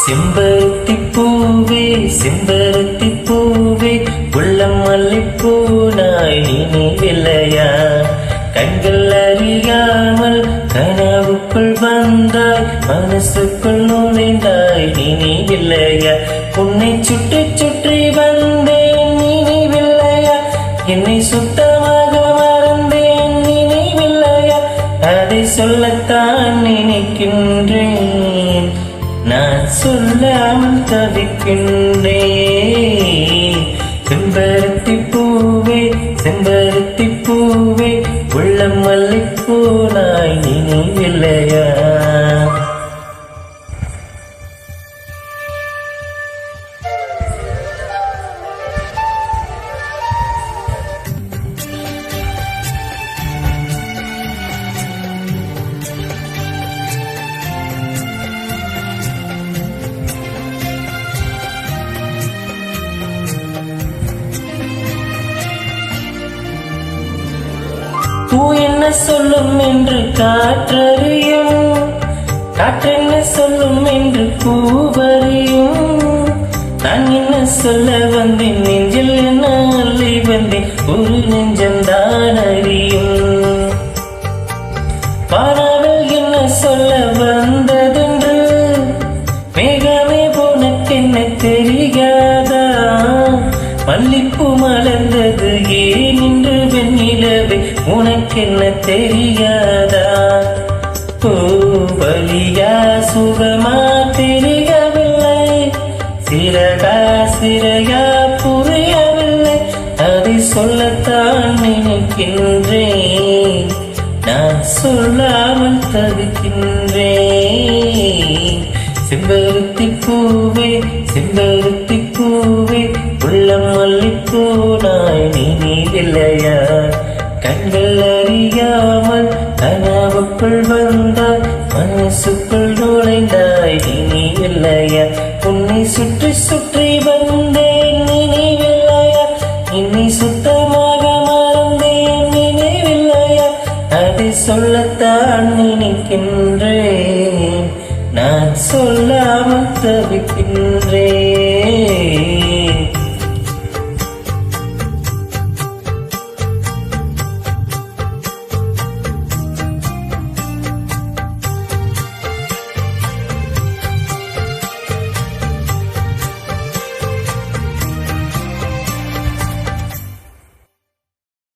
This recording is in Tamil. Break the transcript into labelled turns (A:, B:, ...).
A: செம்பருத்தி பூவே செம்பருத்தி பூவே உள்ளம் மல்லிப்பூனாய் நினைவில்லையா? கண்கள் அறியாமல் கனவுக்குள் வந்தாய், மனசுக்குள் நுழைந்தாய், நினைவில்லையா? உன்னை சுற்றி சுற்றி வந்தேன், நினைவில்லையா? என்னை சுத்தமாக மறந்தேன், நினைவில்லையா? அதை சொல்லத்தான் நினைக்கின்றேன், நான் சொல்லாமல் தவிக்கின்றேன். செம்பருத்தி பூவே செம்பருத்தி பூவே உள்ளம் மல்லிப்பூனாய் நினைவில்லையா? பூ என்ன சொல்லும் என்று காற்றறியும், காற்றென்ன சொல்லும் என்று பூவறியும். நான் என்ன சொல்ல வந்தேன், நெஞ்சில் என்ன அள்ளி வந்தேன், ஒரு நெஞ்சம்தான் அறியும். வானவில் என்ன சொல்ல வந்ததென்று, மேகமே உனக்கென்ன தெரியாதா? மல்லிப்பூ மலர்ந்தது ஏன் இன்று வெண்ணிலவே, உனக்கென்ன தெரியாதா? பூவலியா சுகமா தெரியவில்லை, சிறகா சிறையா புரியவில்லை, அதை சொல்லத்தான் நினைக்கின்றேன், நான் சொல்லாமல் தவிக்கின்றேன். செம்பருத்தி பூவே செம்பருத்தி பூவே உள்ளம் மல்லிப்பூனாய் நினைவில்லையா? கண்கள் அறியாமல் கனவுக்குள் வந்தாய், மனசுக்குள் நுழைந்தாய், நினைவில்லையா? உன்னை சுற்றி சுற்றி வந்தேன், நினைவில்லையா? என்னை சுத்தமாக மறந்தேன், நினைவில்லையா? அதை சொல்லத்தான் நினைக்கின்றேன், நான் சொல்லாமல் தவிக்கின்றேன்.